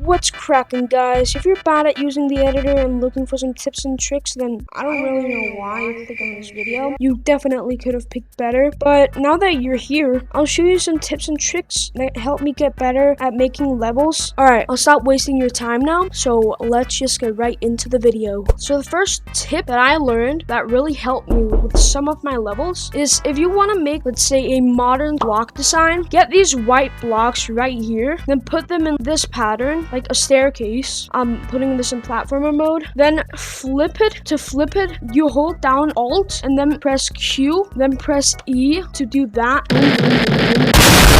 What's cracking, guys? If you're bad at using the editor and looking for some tips and tricks, then I don't really know why you clicked on this video. You definitely could have picked better, but now that you're here, I'll show you some tips and tricks that help me get better at making levels. Alright, I'll stop wasting your time now, so let's just get right into the video. So the first tip that I learned that really helped me with some of my levels is if you want to make, let's say, a modern block design, get these white blocks right here, then put them in this pattern, like a staircase. I'm putting this in platformer mode. Then flip it. To flip it, you hold down Alt and then press Q, then press E to do that.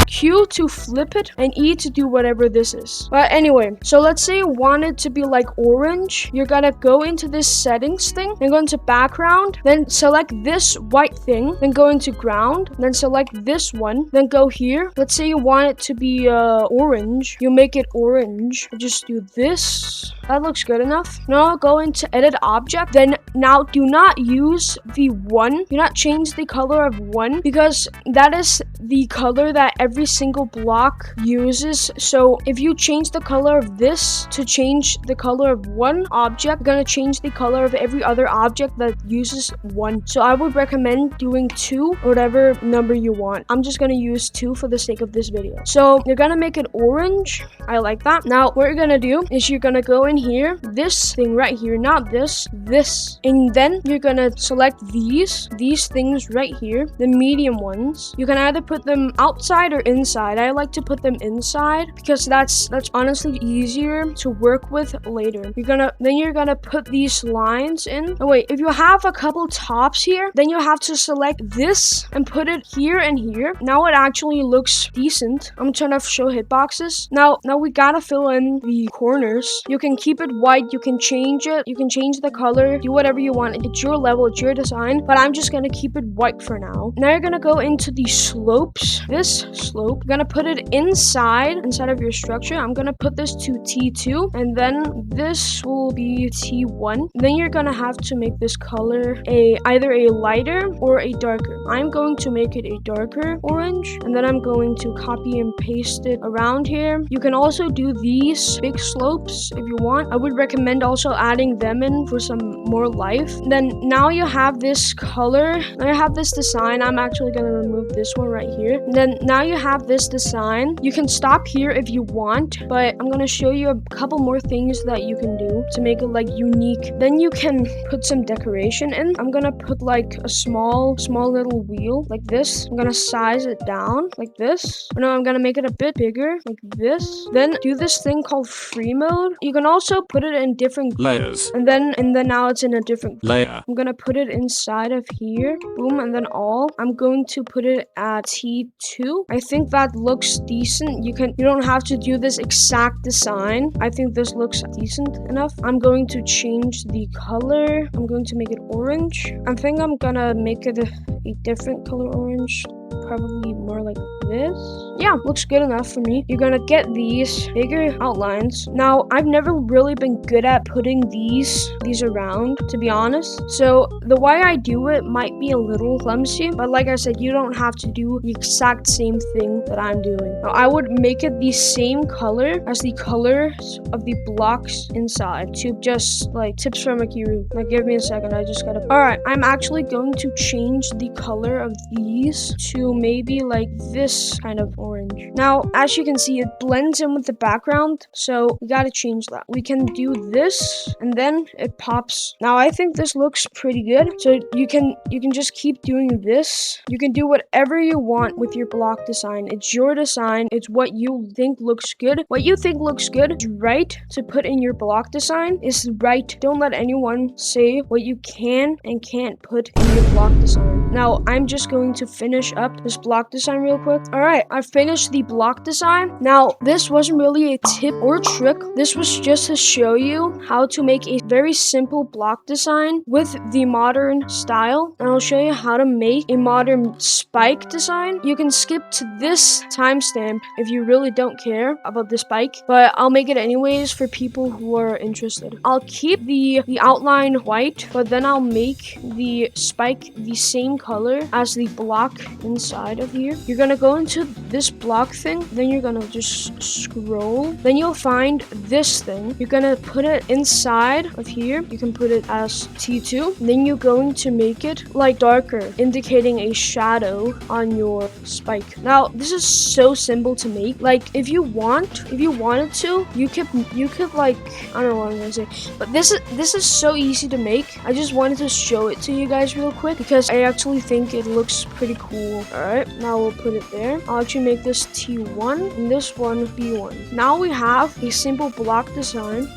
Q to flip it, and E to do whatever this is. But anyway, so let's say you want it to be like orange. You're gonna go into this settings thing, then go into background, then select this white thing, then go into ground, then select this one, then go here. Let's say you want it to be orange. You make it orange. Just do this. That looks good enough. Now go into edit object. Then now do not use the one. Do not change the color of one, because that is the color that every single block uses. So if you change the color of this to change the color of one object, you're gonna change the color of every other object that uses one. So I would recommend doing 2 or whatever number you want. I'm just gonna use 2 for the sake of this video. So you're gonna make it orange. I like that. Now what you're gonna do is you're gonna go in here, this thing right here, not this, this, and then you're gonna select these things right here, the medium ones. You can either put them outside or inside. I like to put them inside because that's honestly easier to work with later. You're gonna put these lines in. Oh wait, if you have a couple tops here, then you have to select this and put it here and here. Now it actually looks decent. I'm trying to show hitboxes. Now we gotta fill in the corners. You can keep it white, you can change it, you can change the color, do whatever you want. It's your level, it's your design, but I'm just gonna keep it white for now. Now you're gonna go into the slopes. This slope, you're gonna put it inside of your structure. I'm gonna put this to T2, and then this will be T1. Then you're gonna have to make this color either a lighter or a darker. I'm going to make it a darker orange, and then I'm going to copy and paste it around here. You can also do these big slopes if you want. I would recommend also adding them in for some more life. Then now you have this color. Now you have this design. I'm actually gonna remove this one right here. And then now you have this design. You can stop here if you want, but I'm gonna show you a couple more things that you can do to make it like unique. Then you can put some decoration in. I'm gonna put like a small little wheel like this. I'm gonna size it down like this. No, I'm gonna make it a bit bigger like this. Then do this thing called free mode. You can also put it in different layers, and then now it's in a different layer. I'm gonna put it inside of here. Boom, and then all. I'm going to put it at T2. I think that looks decent. You don't have to do this exact design. I think this looks decent enough. I'm going to change the color. I'm going to make it orange. I think I'm gonna make it a different color orange. Probably more like this. Yeah, looks good enough for me. You're gonna get these bigger outlines. Now, I've never really been good at putting these around, to be honest. So the way I do it might be a little clumsy, but like I said, you don't have to do the exact same thing that I'm doing. Now, I would make it the same color as the colors of the blocks inside to just like tips from Akiru. Now, give me a second. I just gotta. All right, I'm actually going to change the color of these to maybe like this kind of orange. Now, as you can see, it blends in with the background, so we gotta change that. We can do this, and then it pops. Now, I think this looks pretty good. So you can just keep doing this. You can do whatever you want with your block design. It's your design. It's what you think looks good. What you think looks good is right to put in your block design is right. Don't let anyone say what you can and can't put in your block design. Now, I'm just going to finish up this block design real quick. All right, I finished the block design. Now, this wasn't really a tip or trick. This was just to show you how to make a very simple block design with the modern style. And I'll show you how to make a modern spike design. You can skip to this timestamp if you really don't care about the spike, but I'll make it anyways for people who are interested. I'll keep the outline white, but then I'll make the spike the same color as the block inside of here. You're gonna go go into this block thing, then you're gonna just scroll. Then you'll find this thing. You're gonna put it inside of here. You can put it as T2. Then you're going to make it like darker, indicating a shadow on your spike. Now, this is so simple to make. Like, if you wanted to, you could like, I don't know what I'm gonna say, but this is so easy to make. I just wanted to show it to you guys real quick because I actually think it looks pretty cool. All right, now we'll put it there. I'll actually make this T1 and this one B1. Now we have a simple block design,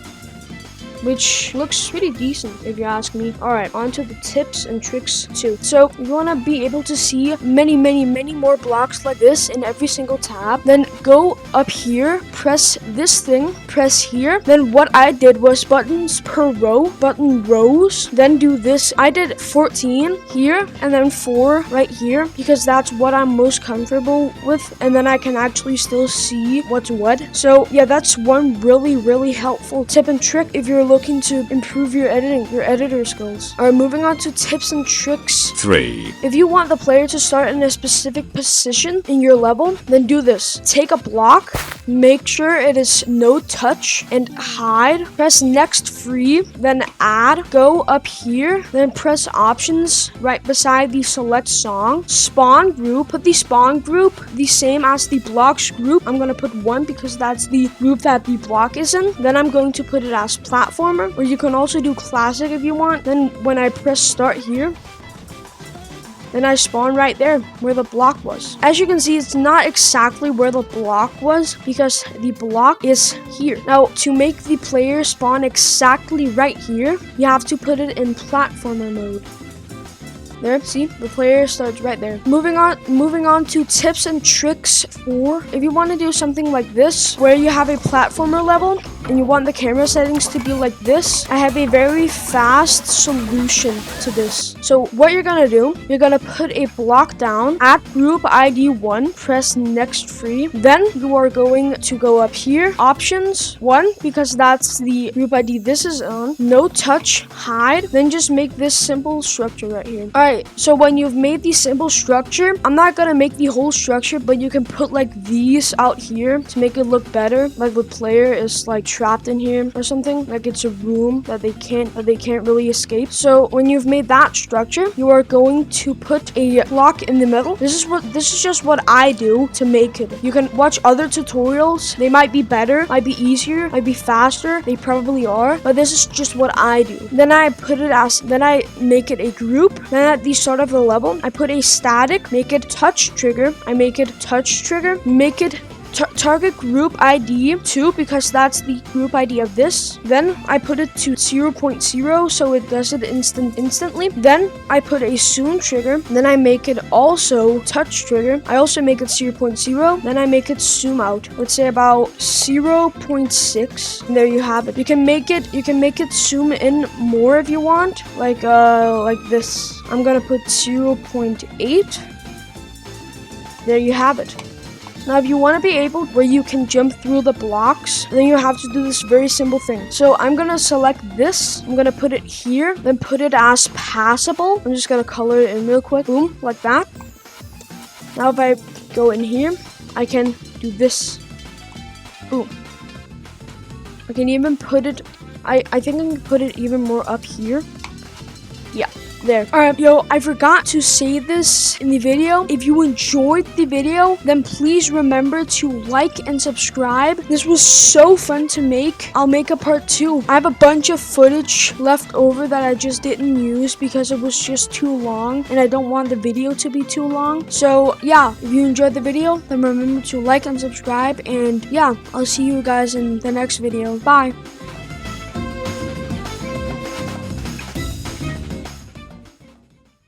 which looks pretty decent if you ask me. Alright, on to the tips and tricks too. So you want to be able to see many more blocks like this in every single tab. Then go up here, press this thing, press here. Then what I did was buttons per row, button rows. Then do this. I did 14 here and then 4 right here because that's what I'm most comfortable with, and then I can actually still see what's what. So yeah, that's one really helpful tip and trick if you're looking to improve your editor skills. Alright, moving on to tips and tricks 3. If you want the player to start in a specific position in your level, then do this. Take a block, make sure it is no touch, and hide. Press next free, then add. Go up here, then press options right beside the select song. Spawn group, put the spawn group the same as the blocks group. I'm gonna put 1 because that's the group that the block is in. Then I'm going to put it as platformer, or you can also do classic if you want. Then when I press start here, then I spawn right there where the block was. As you can see, it's not exactly where the block was because the block is here. Now, to make the player spawn exactly right here, you have to put it in platformer mode. There, see, the player starts right there. Moving on to tips and tricks 4. If you want to do something like this, where you have a platformer level and you want the camera settings to be like this, I have a very fast solution to this. So what you're gonna do, you're gonna put a block down at group ID 1, press next free. Then you are going to go up here, options 1, because that's the group ID this is on. No touch, hide. Then just make this simple structure right here. Alright, so when you've made the simple structure, I'm not gonna make the whole structure, but you can put like these out here to make it look better. Like the player is like trapped in here or something, like it's a room that they can't really escape. So when you've made that structure, you are going to put a block in the middle. This is just what I do to make it. You can watch other tutorials. They might be better, might be easier, might be faster. They probably are, but this is just what I do. Then I make it a group. Then at the start of the level, I put a static, make it touch trigger. I make it touch trigger, make it target group ID 2 because that's the group ID of this. Then I put it to 0.0 so it does it instantly. Then I put a zoom trigger. Then I make it also touch trigger. I also make it 0.0. Then I make it zoom out. Let's say about 0.6. And there you have it. You can make it zoom in more if you want. Like this. I'm gonna put 0.8. There you have it. Now, if you want to be able where you can jump through the blocks, then you have to do this very simple thing. So I'm going to select this. I'm going to put it here, then put it as passable. I'm just going to color it in real quick. Boom, like that. Now, if I go in here, I can do this. Boom. I can even put it, I think I can put it even more up here. Yeah. There. Alright, yo, I forgot to say this in the video. If you enjoyed the video, then please remember to like and subscribe. This was so fun to make. I'll make a part 2. I have a bunch of footage left over that I just didn't use because it was just too long and I don't want the video to be too long. So yeah, if you enjoyed the video, then remember to like and subscribe, and yeah, I'll see you guys in the next video. Bye.